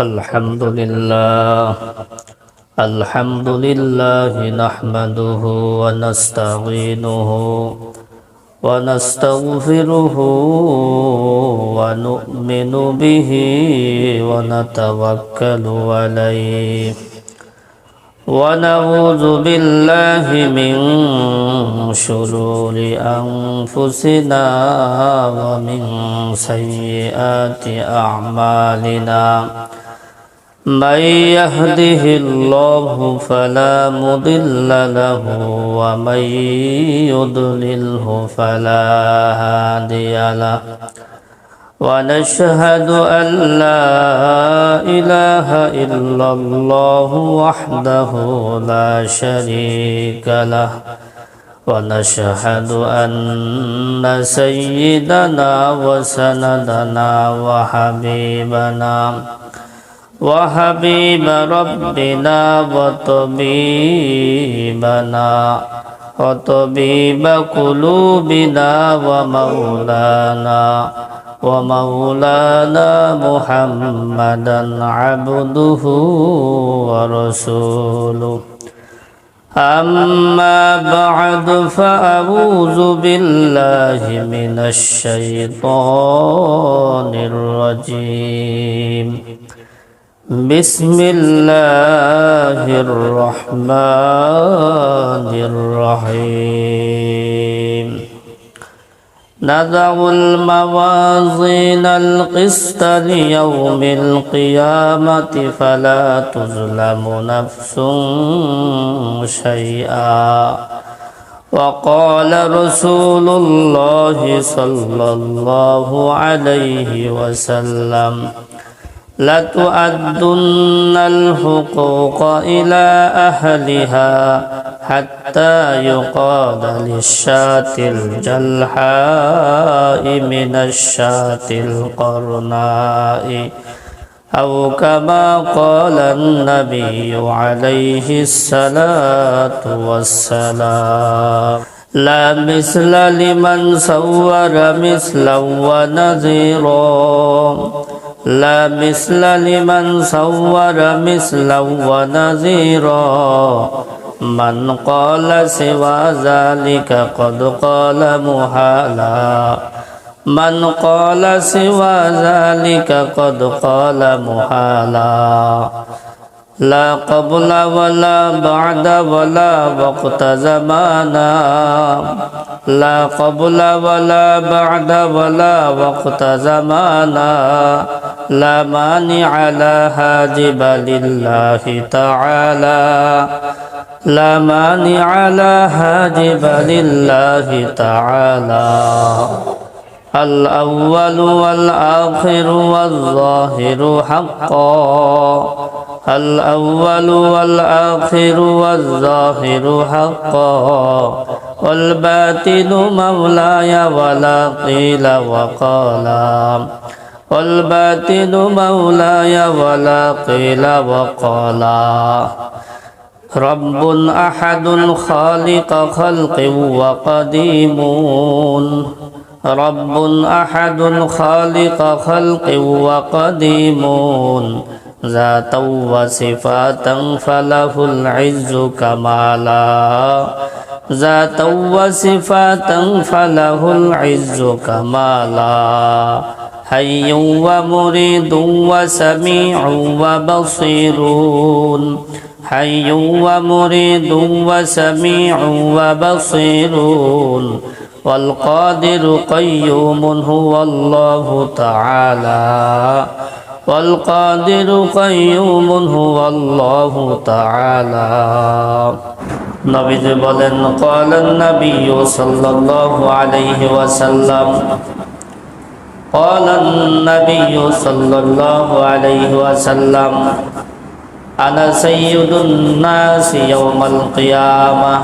الحمد لله الحمد لله نحمده ونستعينه ونستغفره ونؤمن به ونتوكل عليه ونعوذ بالله من شرور أنفسنا ومن سيئات أعمالنا من يهده الله فلا مضل له ومن يضلله فلا هادي له ونشهد أن لا إله إلا الله وحده لا شريك له ونشهد أن سيدنا وسندنا وحبيب ربنا وطبيب قلوبنا ومولانا محمدا عبده ورسوله أما بعد فأعوذ بالله من الشيطان الرجيم بسم الله الرحمن الرحيم نضع الموازين القسط ليوم القيامة فلا تظلم نفس شيئا وقال رسول الله صلى الله عليه وسلم لتؤدن الحقوق إلى أهلها حتى يقال للشاة الجلحاء من الشاة القرناء أو كما قال النبي عليه الصلاة والسلام لا مثل لمن صور مثلا ونذيرا لا مثل لمن صور مثلا ونذيرا من قال سوى ذلك قد قال محالا من قال سوى ذلك قد قال محالا لا قبل ولا بعد ولا وقت زمانا لا قبل ولا بعد ولا وقت زمانا لا مانع لا حاجب لله تعالى لا مانع لا حاجب لله تعالى الأول والآخر والظاهر حقا الأول والآخر والظاهر حقا والباطن مولاي ولا قيل وقالا والباطن مولاي ولا قيل وقالا رب أحد خالق خلق وقديمون رب أحد خالق خلق وقديمون ذاتا وصفاتا فله العز كمالا ذاتا وصفاتا فله العز كمالا حي ومريد وسميع وبصيرون حي ومريد وسميع وبصيرون والقادر قيوم هو الله تعالى والقادر قيوم هو الله تعالى نبي بولن قال النبي صلى الله عليه وسلم قال النبي صلى الله عليه وسلم أنا سيد الناس يوم القيامة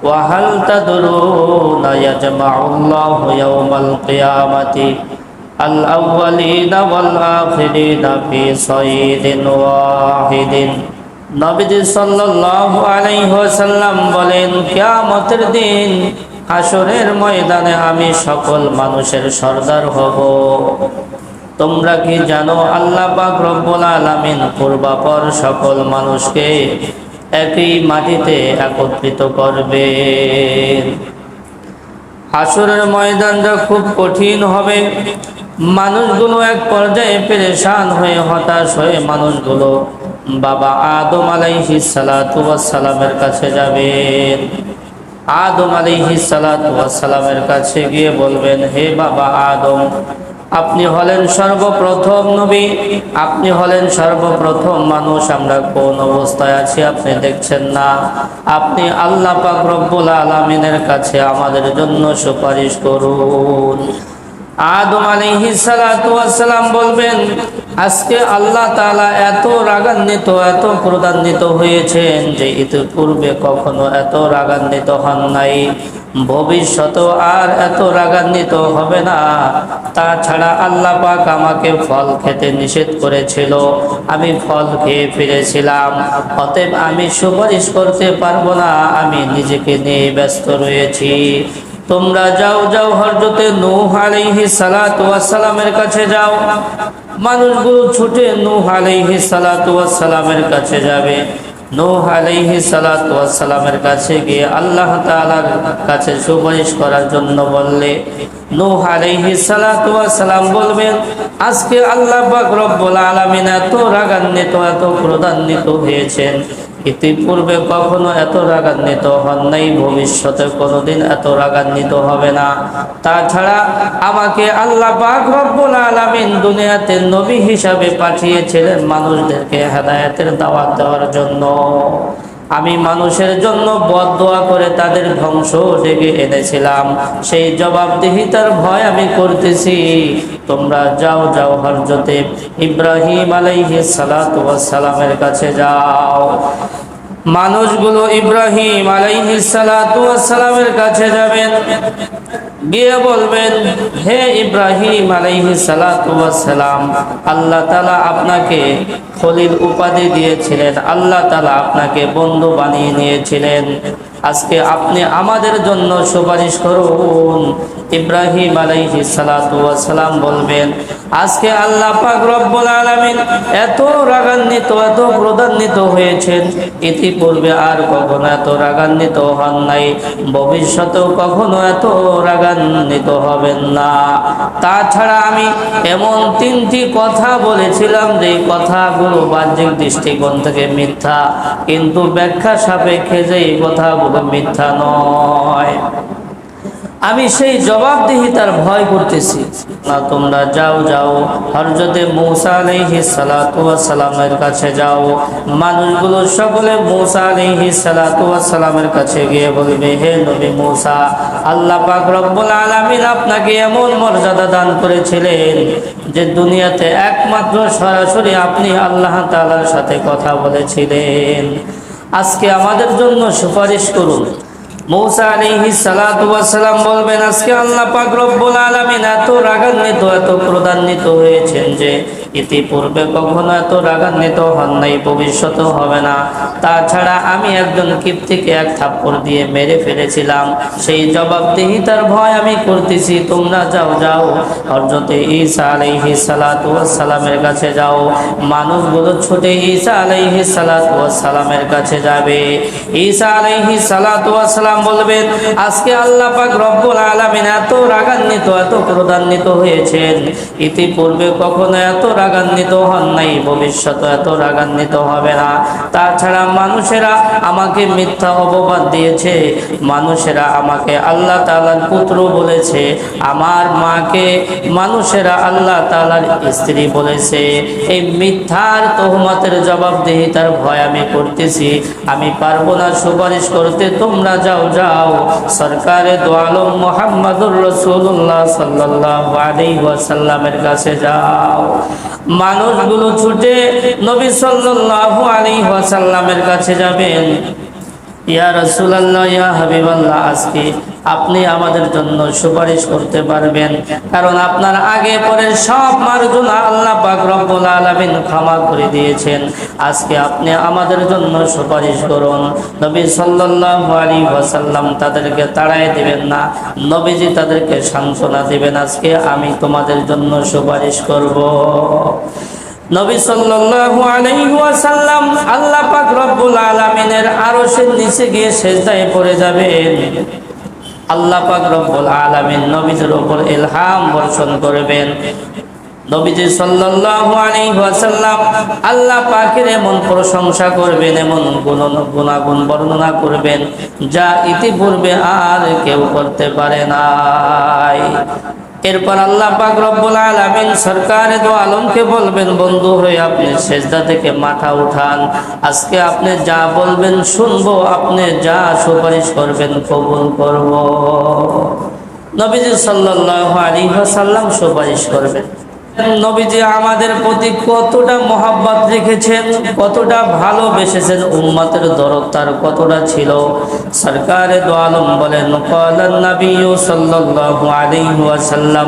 وهل تدرون يجمع الله يوم القيامة الأولين والآخرين في صعيد واحد নবীজি সাল্লাল্লাহু আলাইহি ওয়াসাল্লাম বলেন কিয়ামতের দিন হাসরের ময়দানে আমি সকল মানুষের সরদার হব তোমরা কি জানো আল্লাহ পাক রব্বুল আলামিন পূর্বাপর সকল মানুষকে একই মাটিতে একত্রিত করবেন। হাসরের ময়দানটা খুব কঠিন হবে। মানুষগুলো এক পর্যায়ে পেরেশান হয়ে হতাশ হয়ে মানুষগুলো বাবা আদম আলাইহিস সালাতু ওয়াস সালামের কাছে যাবেন। আদম আলাইহিস সালাতু ওয়াস সালামের কাছে গিয়ে বলবেন, হে বাবা আদম, আপনি হলেন সর্বপ্রথম নবী, আপনি হলেন সর্বপ্রথম মানুষ। আমরা কোন অবস্থায় আছি আপনি দেখছেন না? আপনি আল্লাহ পাক রব্বুল আলামিনের কাছে আমাদের জন্য সুপারিশ করুন। আদম আলাইহিস সালাতু ওয়াস সালাম বলবেন, আজকে আল্লাহ তাআলা এত রাগান্বিত, এত ক্রোধান্বিত হয়েছেন যে ইতিপূর্বে কখনো এত রাগান্বিত হন নাই, ভবিষ্যতেও আর এত রাগান্বিত হবে না। তাছাড়া আল্লাহ পাক আমাকে ফল খেতে নিষেধ করেছিল, আমি ফল খেয়ে ফিরেছিলাম, অতএব আমি সুপারিশ করতে পারবো না, আমি নিজেকে নিয়ে ব্যস্ত রয়েছি। তোমরা যাও যাও হযরতে নূহ আলাইহিস সালাতু ওয়াস সালামের কাছে যাও। মানুষগুলো ছুটে নূহ আলাইহিস সালাতু ওয়াস সালামের কাছে যাবে। নূহ আলাইহিস সালাতু ওয়াস সালামের কাছে গিয়ে আল্লাহ তাআলার কাছে সুপারিশ করার জন্য বললে নূহ আলাইহিস সালাতু ওয়াস সালাম বলবেন, আজকে আল্লাহ পাক রব্বুল আলামিন এত রাগান্বিত, এত ক্রোধান্বিত হয়েছেন, ইতিপূর্বে কখনো এত রাগান্বিত হন নাই, ভবিষ্যতে কোনোদিন এত রাগান্বিত হবে না। তাছাড়া আমাকে আল্লাহ পাক রব্বুল আলামিন দুনিয়াতে নবী হিসাবে পাঠিয়েছিলেন মানুষদেরকে হেদায়েতের দাওয়াত দেওয়ার জন্য। আমি মানুষের জন্য বদদোয়া করে তাদের ধ্বংস ডেকে এনেছিলাম, সেই জবাবদিহিতার ভয় আমি করতেছি। তোমরা যাও যাও হযরতে ইব্রাহিম আলাইহিস সালাতু ওয়াস সালামের কাছে যাও। মানুষগুলো ইব্রাহিম আলাইহিস সালাতু ওয়াস সালামের কাছে যাবেন, গিয়ে বলবেন, হে ইব্রাহিম আলাইহিস সালাতু ওয়াস সালাম, আল্লাহ তাআলা আপনাকে খলিল উপাধি দিয়েছিলেন, আল্লাহ তাআলা আপনাকে বন্ধু বানিয়ে নিয়েছিলেন, আজকে আপনি আমাদের জন্য সুপারিশ করুন। ইব্রাহিম আলাইহিস সালাতু ওয়াস সালাম বলবেন, আজকে আল্লাহ পাক রব্বুল আলামিন এত রাগান্বিত, এত ক্রোধান্বিত হয়েছেন, ইতিপূর্বে আর কখনো এত রাগান্বিত হন নাই, ভবিষ্যতেও কখনো এত রাগান্বিত হবেন না। তাছাড়া আমি এমন তিনটি কথা বলেছিলাম যে কথাগুলো বাহ্যিক দৃষ্টিকোণ থেকে মিথ্যা, কিন্তু ব্যাখ্যা সাপেক্ষে যে এই কথাগুলো মিথ্যা নয়, আমি সেই জবাবদিহিতার ভয় করতেছি না। তোমরা যাও যাও হযরতে মূসা আলাইহিস সালাতু ওয়াস সালামের কাছে যাও। মানুষগুলো সকলে মূসা আলাইহিস সালাতু ওয়াস সালামের কাছে গিয়ে বলবে, হে নবী মূসা, আল্লাহ পাক রব্বুল আলামিন আপনাকে এমন মর্যাদা দান করেছিলেন যে দুনিয়াতে একমাত্র সরাসরি আপনি আল্লাহ তাআলার সাথে কথা বলেছিলেন, আজকে আমাদের জন্য সুপারিশ করুন। মূসা আলাইহিস সালাতু ওয়াস সালাম বলবেন, আজকে আল্লাহ পাক রব্বুল আলামিন এত রাগান্বিত, এত ক্রোধান্বিত হয়েছেন যে ইতিপূর্বে কখনো এত রাগান্বিত হন নাই, ভবিষ্যতেও হবে না। তাছাড়া আমি একজন কিপ্তিকে এক থাপ্পড় দিয়ে মেরে ফেলেছিলাম, সেই জবাবদিহিতার ভয় আমি করতেছি। তোমরা যাও যাও হযরতে ঈসা আলাইহিস সালাতু ওয়াস সালামের কাছে যাও। মানুষগুলো ছুটে ঈসা আলাইহিস সালাতু ওয়াস সালামের কাছে যাবে। ঈসা আলাইহিস সালাতু ওয়াস সালাম বলবেন, আজকে আল্লাহ পাক রব্বুল আলামিন এত রাগান্বিত, এত ক্রোধান্বিত হয়েছেন, ইতিপূর্বে কখনো এত রাগান্বিত হন নাই, ভবিষ্যতে এত রাগান্বিত হবে না। তাছাড়া মানুষেরা আমাকে মিথ্যা অপবাদ দিয়েছে, মানুষেরা আমাকে আল্লাহ তাআলার পুত্র বলেছে, আমার মাকে মানুষেরা আল্লাহ তাআলার স্ত্রী বলেছে। এই মিথ্যার তহমতের জবাবদিহিতার ভয় আমি করতেছি, আমি পারবো না সুপারিশ করতে। তোমরা যাও যাও সরকারে দো আলম মুহাম্মদুর রাসূলুল্লাহ সাল্লাল্লাহু আলাইহি ওয়াসাল্লামের কাছে যাও। মানুষগুলো ছুটে নবী সাল্লাল্লাহু আলাইহি ওয়াসাল্লামের কাছে যাবেন, ইয়া রাসূলুল্লাহ, ইয়া হাবিবাল্লাহ, আজকে আপনি আমাদের জন্য সুপারিশ করতে পারবেন, কারণ আপনার আগে পরে সব মার্জনা আল্লাহ পাক রব্বুল আলামিন ক্ষমা করে দিয়েছেন। আজকে আপনি আমাদের জন্য সুপারিশ করুন। নবী সাল্লাল্লাহু আলাইহি ওয়াসাল্লাম তাদেরকে তাড়ায় দিবেন না, নবীজি তাদেরকে সান্ত্বনা দিবেন, আজকে আমি তোমাদের জন্য সুপারিশ করব। নবী সাল্লাল্লাহু আলাইহি ওয়াসাল্লাম আল্লাহ পাক রব্বুল আলামিনের আরশের নিচে গিয়ে সিজদায় পড়ে যাবেন। আল্লাহ পাক রব্বুল আলামিন নবীর উপর ইলহাম বর্ষণ করবেন। নবীজি সাল্লাল্লাহু আলাইহি ওয়াসাল্লাম আল্লাহ পাকের এমন প্রশংসা করবেন, এমন গুণাগুণ বর্ণনা করবেন যা ইতিপূর্বে আর কেউ করতে পারে নাই। এরপর আল্লাহ পাক রব্বুল আলামিন সরকারে দো আলমকে বলবেন, বন্ধু হয়ে আপনি সিজদা থেকে মাথা উঠান, আজকে আপনি যা বলবেন শুনবো, আপনি যা সুপারিশ করবেন কবুল করব। নবীজি সাল্লাল্লাহু আলাইহি ওয়াসাল্লাম সুপারিশ করবেন। নবীজি আমাদের প্রতি কতটা মহব্বত রেখেছেন, কতটা ভালোবেসেছেন, উম্মতের দরদ তার কতটা ছিল। সরকারে দো আলম বলেন, ক্বালান নবী সাল্লাল্লাহু আলাইহি ওয়াসাল্লাম,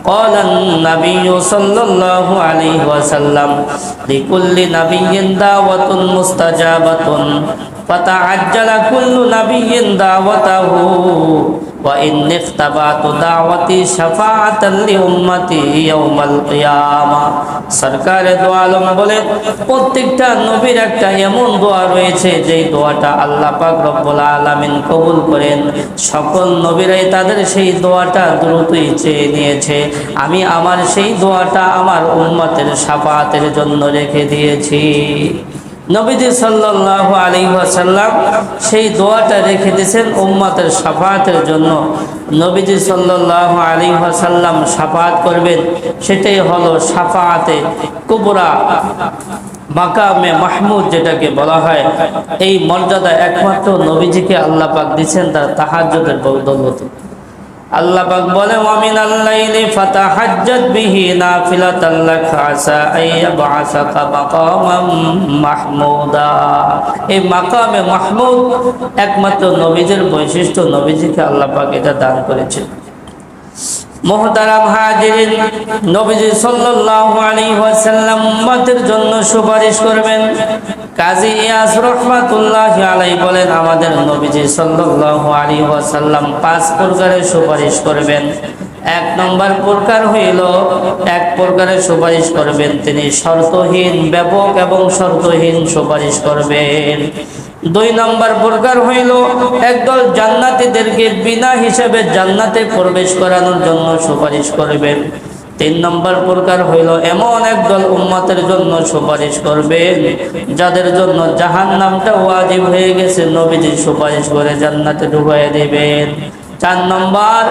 ক্বালান নবী সাল্লাল্লাহু আলাইহি ওয়াসাল্লাম, লিকুল্লি নাবিয়্যিন দাওয়াতুন মুস্তাজাবাতুন ফাতাআজ্জালা কুল্লু নাবিয়্যিন দাওয়াতাহু ওয়া ইন্নী ইখতাবাতু দাওয়াতি শাফাআতান লিউম্মতি ইয়াউমাল কিয়ামা। সরকারে দো আলম বলেন, প্রত্যেকটা নবীর একটা এমন দোয়া রয়েছে যেই দোয়াটা আল্লাহ পাক রব্বুল আলামিন কবুল করেন। সকল নবীরাই তাদের সেই দোয়াটা দ্রুতই চেয়ে নিয়েছে। আমি আমার সেই দোয়াটা আমার উম্মতের শাফাআতের জন্য রেখে দিয়েছি। নবীজি সাল্লাল্লাহু আলাইহি ওয়াসাল্লাম সেই দোয়াটা রেখে দিয়েছেন উম্মতের শাফাআতের জন্য। নবীজি সাল্লাল্লাহু আলাইহি ওয়াসাল্লাম শাফাআত করবেন, সেটাই হলো শাফাআতে কুবরা, মাকামে মাহমুদ যেটাকে বলা হয়। এই মর্যাদা একমাত্র নবীজিকে আল্লাহ পাক দিয়েছেন তার তাহাজ্জুদের বদৌলতে। আল্লাহ পাক বলে, ওয়া মিনাল লাইলি ফাতাহাজ্জাত বিহি নাফিলাতাল লাকা আসা আইয়াবআসাকা মাকামাম মাহমুদা। এই মাকামে মাহমুদ একমাত্র নবীদের বৈশিষ্ট্য, নবীজিকে আল্লাহ পাক এটা দান করেছেন। মুহতারাম হাজিরিন, নবীজি সাল্লাল্লাহু আলাইহি ওয়াসাল্লাম উম্মতের জন্য সুপারিশ করবেন। কাজী ইয়াস রাহমাতুল্লাহি আলাইহি বলেন, আমাদের নবীজি সাল্লাল্লাহু আলাইহি ওয়াসাল্লাম 5 প্রকারের সুপারিশ করবেন। এক নম্বর প্রকার হইল, এক প্রকারের সুপারিশ করবেন তিনি শর্তহীন, ব্যাপক এবং শর্তহীন সুপারিশ করবেন। 2 নম্বর প্রকার হইল, একদল জান্নাতীদেরকে বিনা হিসাবে জান্নাতে প্রবেশ করানোর জন্য সুপারিশ করবেন। 3 নম্বর প্রকার হইল, এমন একদল উম্মতের জন্য সুপারিশ করবেন যাদের জন্য জাহান্নামটা ওয়াজিব হয়ে গেছে, নবীজি সুপারিশ করে জান্নাতে ঢুকাইয়া দিবেন। 4 নম্বর,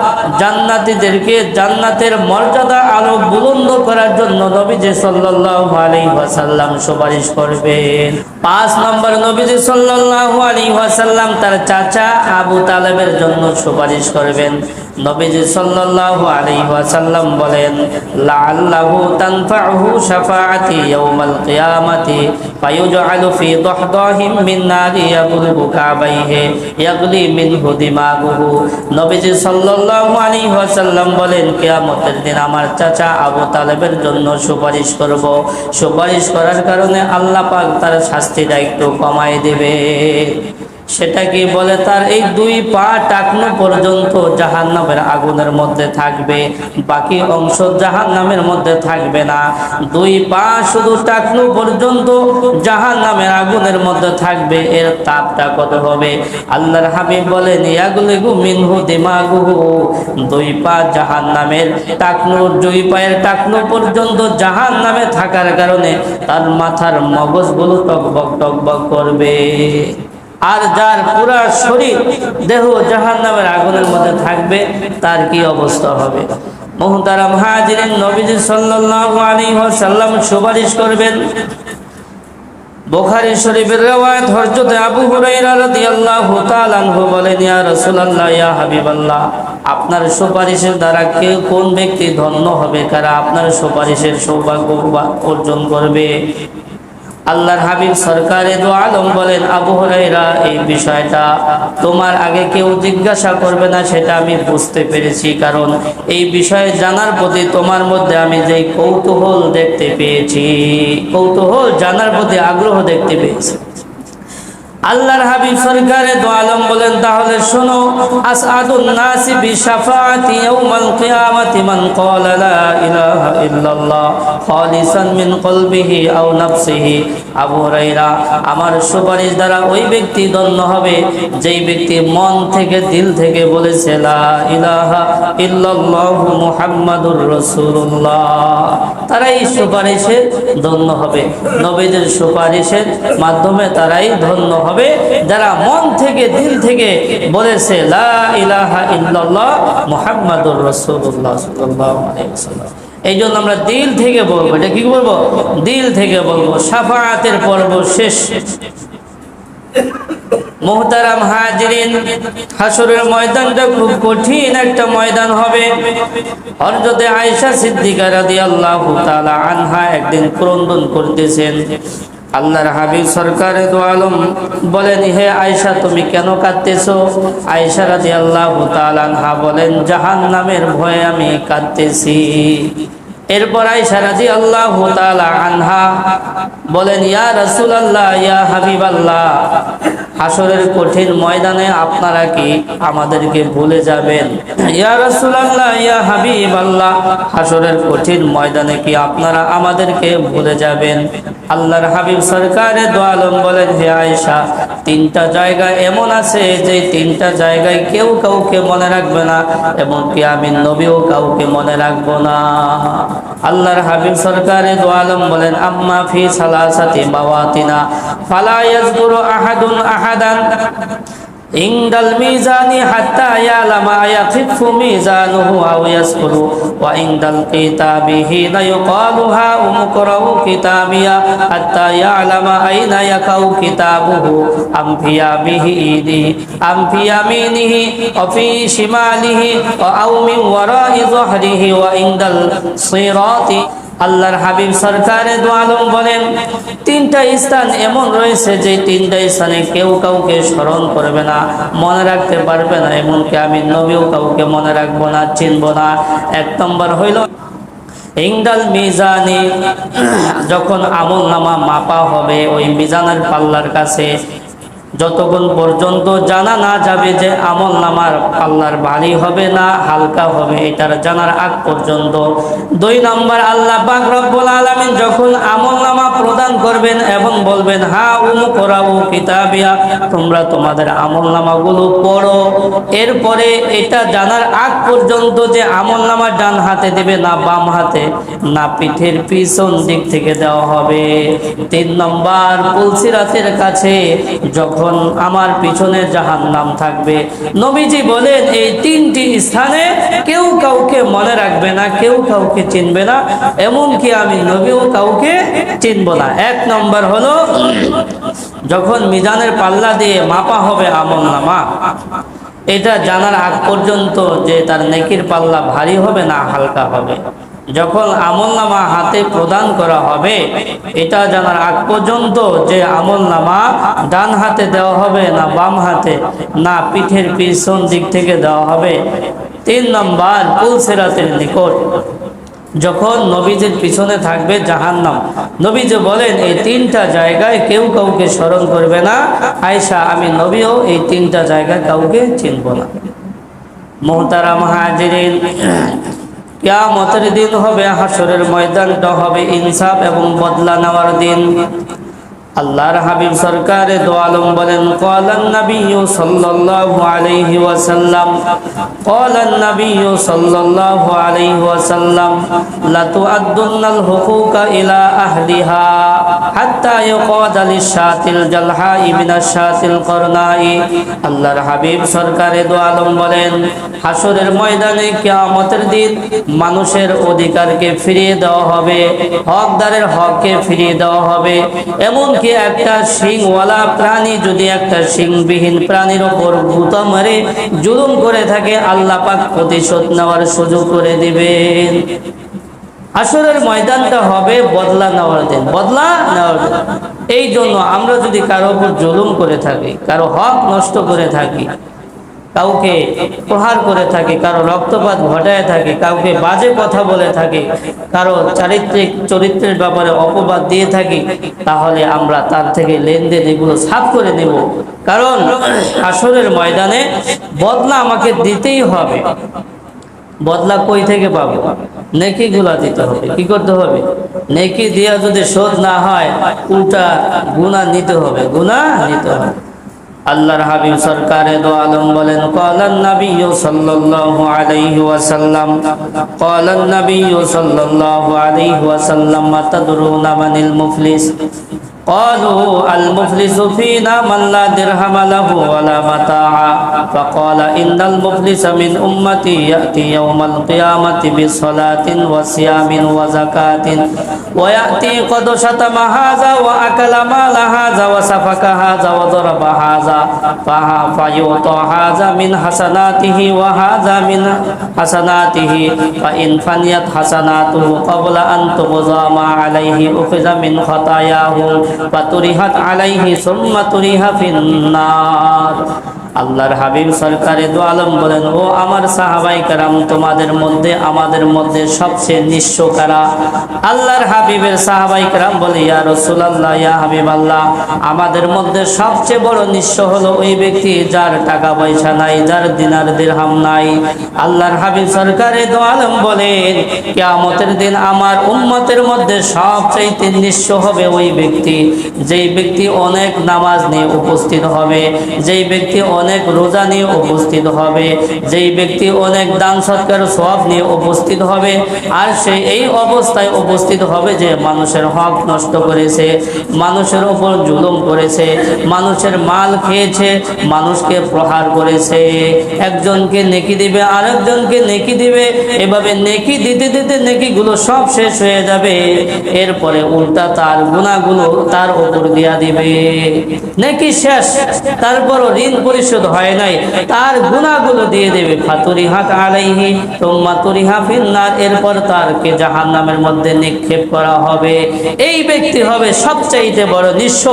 জান্নাতীদেরকে জান্নাতের মর্যাদা আরো বুলন্দ করার জন্য নবীজি সাল্লাল্লাহু আলাইহি ওয়াসাল্লাম সুপারিশ করবেন। 5 নম্বর, নবীজি সাল্লাল্লাহু আলাইহি ওয়াসাল্লাম তার চাচা আবু তালেবের জন্য সুপারিশ করবেন। নবীজি সাল্লাল্লাহু আলাইহি ওয়াসাল্লাম বলেন, লাআল্লাহু তানফাউহু শাফাআতি ইয়াউমাল কিয়ামাতি ফায়ুজআলু ফি দাহদাহিম মিন নারি ইয়াবলুগু কাবাইহি ইয়াগলি মিনহু দিমাগুহু। নবীজি সাল্লাল্লাহু আলাইহি ওয়াসাল্লাম বলেন, কিয়ামতের দিন আমার চাচা আবু তালেবের জন্য সুপারিশ করব। সুপারিশ করার কারণে আল্লাহ পাক তার শাস্তিটা একটু কমায় দেবে। সেটা কি বলে, তার এই 2 পা টাকনো পর্যন্ত জাহান্নামের আগুনের মধ্যে থাকবে, বাকি অংশ জাহান্নামের মধ্যে থাকবে না। 2 পা শুধু টাকনো পর্যন্ত জাহান্নামের আগুনের মধ্যে থাকবে। এর তাপটা কত হবে? আল্লাহর হাবিব বলেন, ইয়াগলিগু মিনহু দিমাগুহু। 2 পা জাহান্নামের টাকনো, 2 পায়ের টাকনো পর্যন্ত জাহান্নামে থাকার কারণে তার মাথার মগজগুলো টকবক টকবক করবে। আর যার পুরা শরীর দেহ জাহান্নামের আগুনের মধ্যে থাকবে, তার কি অবস্থা হবে? মুহতারাম হাজিরিন, নবীজি সাল্লাল্লাহু আলাইহি ওয়াসাল্লাম সুপারিশ করবেন। বুখারী শরীফের riwayat হযরত আবু হুরায়রা রাদিয়াল্লাহু তাআলা আনহু বলেন, ইয়া রাসূলুল্লাহ, ইয়া হাবিবাল্লাহ, আপনার সুপারিশের দ্বারা কে কোন ব্যক্তি ধন্য হবে, কারা আপনার সুপারিশের সৌভাগ্য অর্জন করবে? আল্লাহর হাবিব সরকারে দো আলম বলেন, আবু হুরায়রা, এই বিষয়টা তোমার আগে কেউ জিজ্ঞাসা করবে না, সেটা আমি বুঝতে পেরেছি, কারণ এই বিষয়ে জানার প্রতি তোমার মধ্যে আমি যেই কৌতূহল দেখতে পেয়েছি, কৌতূহল জানার প্রতি আগ্রহ দেখতে পেয়েছি। আল্লাহর হাবিব সরকারে দো আলম বলেন, তাহলে শোনো, আসআদুন নাসি বিশাফাআতি ইয়াউমাল কিয়ামাতি মান ক্বালা লা ইলাহা ইল্লাল্লাহ খালিসান মিন কলবিহি আও নাফসিহি। আবু হুরায়রা, আমার সুপারিশ দ্বারা ওই ব্যক্তি ধন্য হবে যেই ব্যক্তি মন থেকে, দিল থেকে বলেছে লা ইলাহা ইল্লাল্লাহু মুহাম্মাদুর রাসূলুল্লাহ। তারাই সুপারিশে ধন্য হবে। নবীদের সুপারিশের মাধ্যমে তারাই ধন্য হবে যারা মন থেকে, দিল থেকে বলেছে লা ইলাহা ইল্লাল্লাহ মুহাম্মাদুর রাসূলুল্লাহ সাল্লাল্লাহু আলাইহি ওয়াসাল্লাম। এই জন্য আমরা দিল থেকে বলবো। এটা কি বলবো? দিল থেকে বলবো। শাফাআতের পর্ব শেষ। মুহতারাম হাজিরিন, হাসরের ময়দানটা খুব কঠিন একটা ময়দান হবে। হযরতে আয়েশা সিদ্দিকা রাদিয়াল্লাহু তাআলা আনহা একদিন ক্রন্দন করতেছেন। আল্লাহর হাবিব সরকারে দো আলম বলেন, হে আয়েশা, তুমি কেন কাঁদতেছো? আয়েশা রাদিয়াল্লাহু তাআলা আনহা বলেন, জাহান্নামের ভয়ে আমি কাঁদতেছি। এরপর আয়েশা রাদিয়াল্লাহু তাআলা আনহা বলেন, ইয়া রাসূলুল্লাহ, ইয়া হাবিবাল্লাহ, হাসরের কঠিন ময়দানে আপনারা কি আমাদেরকে ভুলে যাবেন? ইয়া রাসূলুল্লাহ, ইয়া হাবিবাল্লাহ, হাসরের কঠিন ময়দানে কি আপনারা আমাদেরকে ভুলে যাবেন? আল্লাহর হাবিব সরকারে দো আলম বলেন, হে আয়েশা, তিনটা জায়গা এমন আছে যে তিনটা জায়গায় কেউ কাউকে মনে রাখবে না, এমনকি আমি নবীও কাউকে মনে রাখবো না। আল্লাহর হাবিব সরকারে দো আলম বলেন, আম্মা ফি সালাসাতি মাওয়াতিনা ফালা ইয়াযকুরু আহাদুন আহাদান ইনদাল মিজানি হাত্তা ইয়ালামা ইয়াখিফু মিজানুহু আও ইয়াসকুরু ওয়া ইনদাল কিতাবিহি লা ইউকালুহা উমকরাউ কিতাবিয়া হাত্তা ইয়ালামা আইনা ইয়াকাউ কিতাবুহু আমফিয়া বিহি ইদি আমফিয়া মিনিহি ওয়া ফি শিমালিহি ওয়া আও মিন ওয়ারাই যহরিহি ওয়া ইনদাল সিরাতি। আল্লাহর হাবিব সরকারে দো আলম বলেন, তিনটা স্থান এমন রয়েছে যে তিনটা স্থানে কেউ কাউকে স্মরণ করবে না, মনে রাখতে পারবে না, এমনকি আমি নবীও কাউকে মনে রাখবো না, চিনবো না। এক নম্বর হইল ইনদাল মিজানি, যখন আমল নামা মাপা হবে ওই মিজানের পাল্লার কাছে, যতক্ষণ পর্যন্ত জানা না যাবে যে আমল নামার পাল্লার ভারী হবে না হালকা হবে, এটার জানার আগ পর্যন্ত। দুই নম্বর, আল্লাহ পাক রব্বুল আলামিন যখন আমল নামা প্রদান করবেন এবং বলবেন, হা উমকরাউ কিতাবিয়া, তোমরা তোমাদের আমল নামাগুলো পড়ো, এরপরে এটা জানার আগ পর্যন্ত যে আমল নামা ডান হাতে দেবে না বাম হাতে, না পিঠের পিছন দিক থেকে দেওয়া হবে। তিন নম্বর, পুলসিরাতের কাছে যখন আমার পিছনে জাহান্নাম থাকবে, নবীজি বলেন এই তিনটি স্থানে কেউ কাউকে মনে রাখবে না, কেউ কাউকে চিনবে না, এমনকি আমি নবীও কাউকে চিনব না। এক নম্বর হলো যখন মিজানের পাল্লা দিয়ে মাপা হবে আমল নামা, এটা জানার আগ পর্যন্ত যে তার নেকির পাল্লা ভারী হবে না হালকা হবে। যখন আমলনামা হাতে প্রদান করা হবে, এটা জানার আগ পর্যন্ত যে আমলনামা ডান হাতে দেওয়া হবে না বাম হাতে, না পিঠের পিছন দিক থেকে দেওয়া হবে। তিন নম্বর, পুলসিরাতের নিকট যখন নবীজির পিছনে থাকবে জাহান্নাম, নবীজি বলেন এই তিনটা জায়গায় কেউ কাউকে স্মরণ করবে না। আয়েশা, আমি নবীও এই তিনটা জায়গায় কাউকে চিনব না। মুহতারাম হাজিরিন, কিয়ামতের দিন হবে, হাসরের ময়দানটা হবে ইনসাফ এবং বদলা নেওয়ার দিন। আল্লাহর হাবিব সরকারে দো আলম বলেন, ক্বালান নাবিয়্যু সাল্লাল্লাহু আলাইহি ওয়াসাল্লাম, ক্বালান নাবিয়্যু সাল্লাল্লাহু আলাইহি ওয়াসাল্লাম, লা তুআদ্দুন্নাল হুকুকা ইলা আহলিহা হাত্তা ইউকাদা লিশ-শাতিল জালহাই মিনাশ-শাতিল করনাই। আল্লাহর হাবিব সরকারে দো আলম বলেন, হাসরের ময়দানে কিয়ামতের দিন মানুষের অধিকারকে ফিরিয়ে দেওয়া হবে, হকদারের হককে ফিরিয়ে দেওয়া হবে। এমনকি একটা শিংওয়ালা প্রাণী যদি একটা শিংবিহীন প্রাণীর ওপর গুঁতা মারে জুলুম করে থাকে, আল্লাহ পাক প্রতিশোধ নেওয়ার সুযোগ করে দিবেন। হাসরের ময়দানটা হবে বদলা নেওয়ার দিন, বদলা নেওয়ার দিন। এই জন্য আমরা যদি কারো উপর জুলুম করে থাকি, কারো হক নষ্ট করে থাকি, কাউকে প্রহার করে থাকি, কারো রক্তপাত ঘটায় থাকি, কাউকে বাজে কথা বলে থাকি, কারো চরিত্রের ব্যাপারে অপবাদ দিয়ে থাকি, তাহলে আমরা তার থেকে লেনদেন এগুলো সাফ করে নেব। কারণ হাসরের ময়দানে বদলা আমাকে দিতেই হবে। বদলা কই থেকে পাবো? নেকি গুলা দিতে হবে। কি করতে হবে? নেকি দিয়া যদি শোধ না হয়, উল্টা গুনাহ নিতে হবে, গুনাহ নিতে হবে। আল্লাহর হাবিব সরকারে দো আলম বলেন, ক্বালান নবিয়্যু সাল্লাল্লাহু আলাইহি ওয়াসাল্লাম, ক্বালান নবিয়্যু সাল্লাল্লাহু আলাইহি ওয়াসাল্লাম, আতাদরুনা মানিল মুফলিস? قالوا المفلس فينا من لا درهم له ولا متاع فقال إن المفلس من أمتي يأتي يوم القيامة بصلاة وصيام وزكاة ويأتي قد شتم هذا وأكل مال هذا وسفك هذا وضرب هذا فيعطى هذا من حسناته وهذا من حسناته فإن فنيت حسناته قبل أن تقضى ما عليه أخذ من خطاياه ফাতুরিহাত আলাইহি সুম্মা তুরিহা ফিন্নার। আল্লাহর হাবিব সরকারে দো আলম বলেন, ও আমার সাহাবায়ে কেরাম, তোমাদের মধ্যে আমাদের মধ্যে সবচেয়ে নিঃস্ব কারা? আল্লাহর হাবিবের সাহাবায়ে কেরাম বলে, ইয়া রাসূলুল্লাহ, ইয়া হাবিবাল্লাহ, আমাদের মধ্যে সবচেয়ে বড় নিঃস্ব হলো ওই ব্যক্তি যার টাকা পয়সা নাই, যার দিনার দিরহাম নাই। আল্লাহর হাবিব সরকারে দো আলম বলেন, কিয়ামতের দিন আমার উম্মতের মধ্যে সবচেয়ে নিঃস্ব হবে ওই ব্যক্তি, যেই ব্যক্তি অনেক নামাজ নিয়ে উপস্থিত হবে, যেই ব্যক্তি অনেক রোজা নিয়ে উপস্থিত হবে, যেই ব্যক্তি অনেক দান সৎকার সওয়াব নিয়ে উপস্থিত হবে, আর সে এই অবস্থায় উপস্থিত হবে যে মানুষের হক নষ্ট করেছে, মানুষের উপর জুলুম করেছে, মানুষের মাল খেয়েছে, মানুষকে প্রহার করেছে। একজনকে নেকি দিবে, আরেকজনকে নেকি দিবে, এভাবে নেকি দিতে দিতে নেকিগুলো সব শেষ হয়ে যাবে। এরপরে উল্টা তার গুনাহগুলো তার উপর দিয়া দিবে। নেকি শেষ, তারপরও ঋণ পরিশোধ হয় নাই, তার গুনাহগুলো দিয়ে দেবে। ফাতুরিহাত আলাইহি সুম্মা তুরিহা ফিন্নার, এরপর তারকে জাহান্নামের মধ্যে নিক্ষেপ করা হবে। এই ব্যক্তি হবে সবচাইতে বড় নিঃস্ব।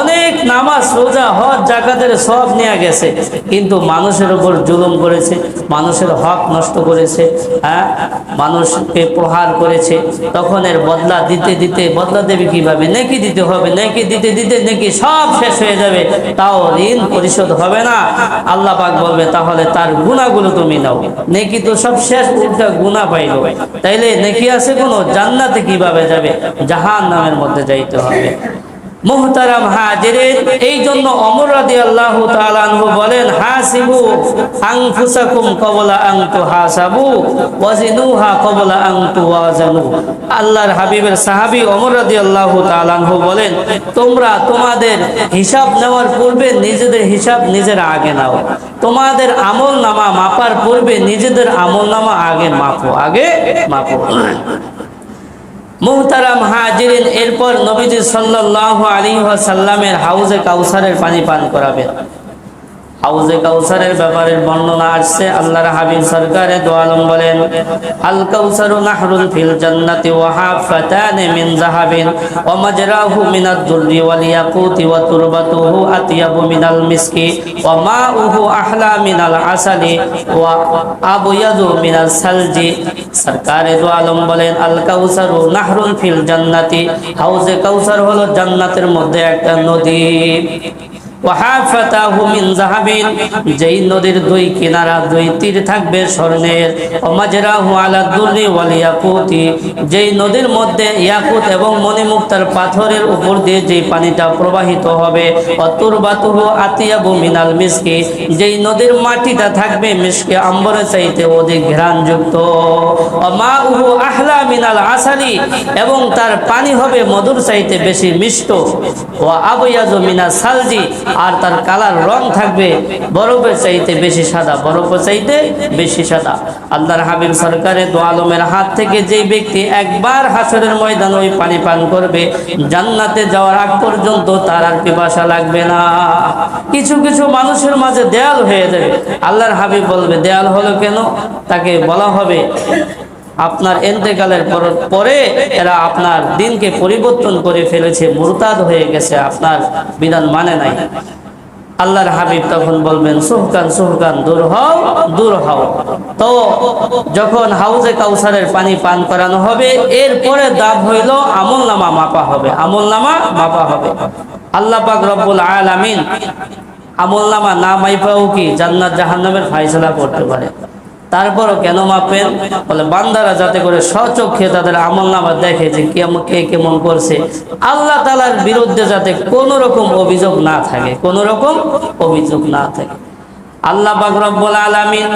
অনেক নামাজ, রোজা, হজ, যাকাতের সব নিয়ে গেছে, কিন্তু মানুষের উপর জুলুম করেছে, মানুষের হক নষ্ট করেছে, মানুষকে প্রহার করেছে। তখন এর বদলা দিতে দিতে, বদলা দেবে কিভাবে? নেকি দিতে হবে, নেকি দিতে দিতে নেকি সব শেষ হয়ে যাবে, তাও ঋণ পরিশোধ হবে না। আল্লাহ পাক বলবে, তাহলে তার গুনাহগুলো তুমি নাও। নেকি তো সব শেষ, উল্টা গুনাহ পাইলো, তাইলে নেকি আছে কোনো? জান্নাতে কিভাবে যাবে? জাহান্নামের মধ্যে যাইতে হবে। মুহতারাম হাজিরিন, এই জন্য ওমর রাদিয়াল্লাহু তাআলা আনহু বলেন, হাসিবু আনফুসাকুম ক্বাবলা আন তুহাসাবু ওয়াজিনুহা ক্বাবলা আন তুওয়াজানু। আল্লাহর হাবিবের সাহাবী ওমর রাদিয়াল্লাহু তাআলা আনহু বলেন, তোমরা তোমাদের হিসাব নেওয়ার পূর্বে নিজেদের হিসাব নিজেরা আগে নাও। তোমাদের আমলনামা মাপার পূর্বে নিজেদের আমলনামা আগে মাপো, আগে মাপো। মুহতারাম হাজিরিন, এরপর নবীজি সাল্লাল্লাহু আলাইহি ওয়াসাল্লামের হাউজে কাউসারের পানি পান করাবেন। হাউজে কাউসারের ব্যাপারে বর্ণনা আসছে। আল্লাহর হাবিব সরকারে দো আলম বলেন, আল কাউসারু নাহরুন ফিল জান্নাতি ওয়া হাফাতান মিন যাহাবিন ওয়া মাজরাহু মিনাদ দুররি ওয়াল ইয়াকুতি ওয়া তুরবাতুহু আতিয়াবু মিনাল মিসকি ওয়া মাউহু আহলা মিনাল আসালি ওয়া আবয়াদু মিনাস সালজি। সরকারে দো আলম বলেন, আল কাউসারু নাহরুন ফিল জান্নাতি, হাউজে কাউসার হলো জান্নাতের মধ্যে একটা নদী। ওয়াহাফাতাহু মিন যাহাবিন, যেই নদীর দুই কিনারা দুই তীর থাকবে স্বর্ণের। ওয়ামাজরাহু আলা দুররি ওয়াল ইয়াকুতি, যেই নদীর মধ্যে ইয়াকুত এবং মণিমুক্তার পাথরের উপর দিয়ে যেই পানিটা প্রবাহিত হবে। ওয়াতুরবাতুহু আতিয়াবু মিনাল মিসকি, যেই নদীর মাটিটা থাকবে মিশকে আম্বরের চাইতে অধিক ঘ্রাণযুক্ত। ওয়ামাউহু আহলা মিনাল আসালি, এবং তার পানি হবে মধুর চাইতে বেশি মিষ্ট। ওয়া আবয়াজু মিনাস সালজি, আর তার কালার রং থাকবে বরফের চাইতে বেশি সাদা, বরফের চাইতে বেশি সাদা। আল্লাহর হাবিব সরকারে দো আলমের হাত থেকে যেই ব্যক্তি একবার হাসরের ময়দানে ওই পানি পান করবে, জান্নাতে যাওয়ার আগ পর্যন্ত তার আর পিপাসা লাগবে না। কিছু কিছু মানুষের মাঝে দেয়াল হয়ে যাবে। আল্লাহর হাবিব বলবে, দেয়াল হলো কেন? তাকে বলা হবে, আপনার ইন্তেকালের পরে এরা আপনার দিনকে পরিবর্তন করে ফেলেছে, মুরতাদ হয়ে গেছে, আপনার বিধান মানে নাই। আল্লাহর হাবিব তখন বলবেন সুহকান সুহকান, দূর হও দূর হও। তো যখন হাউজে কাউসারের পানি পান করানো হবে, এরপরে দাব হইল আমলনামা মাপা হবে, আমলনামা মাপা হবে। আল্লাহ পাক রব্বুল আলামিন আমলনামা না মাইপাও কি জান্নাত জাহান্নামের ফায়সালা করতে পারে। তারপরও কেন মাপেন? বলে বান্দারা যাতে করে স্বচক্ষে তাদের আমলনামা দেখে যে কে কেমন করছে, আল্লাহ তাআলার বিরুদ্ধে যাতে কোনো রকম অভিযোগ না থাকে, কোনো রকম অভিযোগ না থাকে। আল্লাহ পাক রব্বুল আলামিন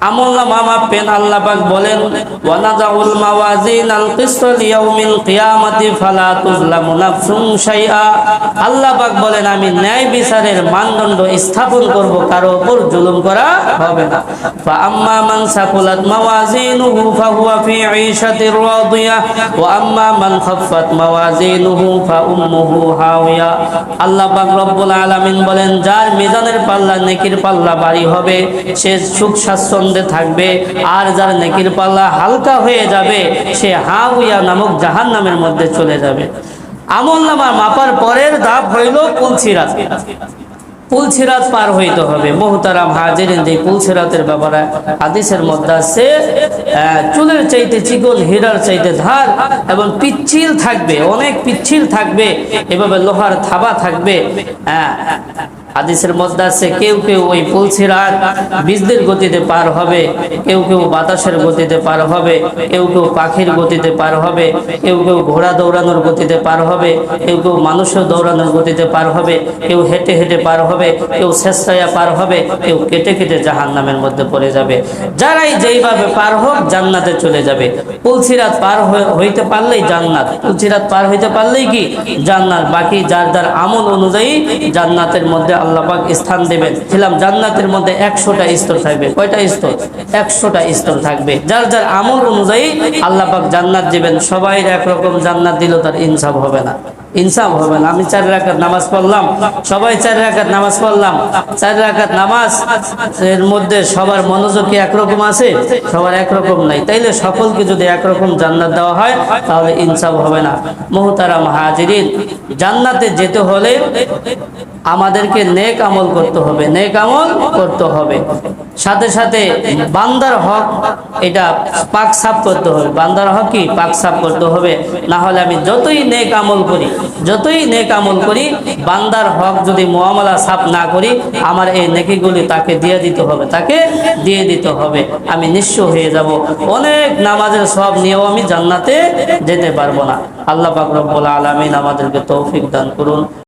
আমলনামা মাপেন। আল্লাহ পাক বলেন ওয়ানাজাউল মাওয়াজিনাল কিসত লিয়াউমিল কিয়ামাতি ফালা তুজলামু নাফসুন শাইআ। আল্লাহ পাক বলেন আমি ন্যায় বিচারের মানদণ্ড স্থাপন করব, কারো উপর জুলুম করা হবে না। ফা আম্মা মান সাকুলাত মাওয়াজিনুহু ফাহুয়া ফি ঈশাতির রাদিয়াহ ওয়া আম্মা মান খাফফাত মাওয়াজিনুহু ফা উম্মুহু হাওিয়া। আল্লাহ পাক রব্বুল আলামিন বলেন যার মিজানের পাল্লা নেকির পাল্লা ভারী হবে সে সুখ স্বাচ্ছন্দ্যে থাকবে, আর যার নেকির পাল্লা হালকা হয়ে যাবে সে হাওিয়া নামক জাহান্নামের মধ্যে চলে যাবে। আমলনামা মাপার পরের ধাপ হইল পুলসিরাত। পুলসিরাত পার হইতে হবে। মুহতারাম হাজিরিন, যে পুলসিরাতের ব্যাপারে হাদিসের মধ্যে আছে চুলের চাইতে চিকন, হীরার চাইতে ধার, এবং পিচ্ছিল থাকবে, অনেক পিচ্ছিল থাকবে, এভাবে লোহার থাবা থাকবে। হাদিসের মধ্যে আছে কেউ কেউ ওই পুলসিরাত বিজলির গতিতে পার হবে, কেউ কেউ বাতাসের গতিতে পার হবে, কেউ কেউ পাখির গতিতে পার হবে, কেউ কেউ ঘোড়া দৌড়ানোর গতিতে পার হবে, কেউ কেউ মানুষের দৌড়ানোর গতিতে পার হবে, কেউ হেঁটে হেঁটে পার হবে, কেউ স্বেচ্ছায় পার হবে, কেউ কেটে কেটে জাহান্নামের মধ্যে পড়ে যাবে। যারাই যেইভাবে পার হোক জান্নাতে চলে যাবে। পুলসিরাত পার হইতে পারলেই জান্নাত, পুলসিরাত পার হইতে পারলেই কি জান্নাত। বাকি যার যার আমল অনুযায়ী জান্নাতের মধ্যে আল্লাহ পাক স্থান দেবেন। ছিলাম জান্নাতের মধ্যে 100টা স্তর থাকবে। কয়টা স্তর? 100টা স্তর থাকবে। যার যার আমল অনুযায়ী আল্লাহ পাক জান্নাত দিবেন। সবাই একরকম জান্নাত দিল তার ইনসাফ হবে না, ইনসাফ হবে না। আমি 4 রাকাত নামাজ পড়লাম, সবাই 4 রাকাত নামাজ পড়লাম, 4 রাকাত নামাজ এর মধ্যে সবার মনোযোগ কি একরকম আছে? সবার একরকম নাই। তাইলে সকলকে যদি একরকম জান্নাত দেওয়া হয় তাহলে ইনসাফ হবে না। মুহতারাম হাজিরিন, জান্নাতে যেতে হলে আমাদেরকে নেক আমল করতে হবে, নেক আমল করতে হবে। সাথে সাথে বান্দার হক এটা পাক সাফ করতে হবে। বান্দার হক কি পাক সাফ করতে হবে। না হলে আমি যতই নেক আমল করি, যতই নেক আমল করি, বান্দার হক যদি মুআমালা সাফ না করি, আমার এই নেকিগুলি তাকে দিয়ে দিতে হবে, তাকে দিয়ে দিতে হবে। আমি নিঃস্ব হয়ে যাব। অনেক নামাজের সব নিয়েও আমি জান্নাতে যেতে পারবো না। আল্লাহ পাক রব্বুল আলামিন আমাদেরকে তৌফিক দান করুন।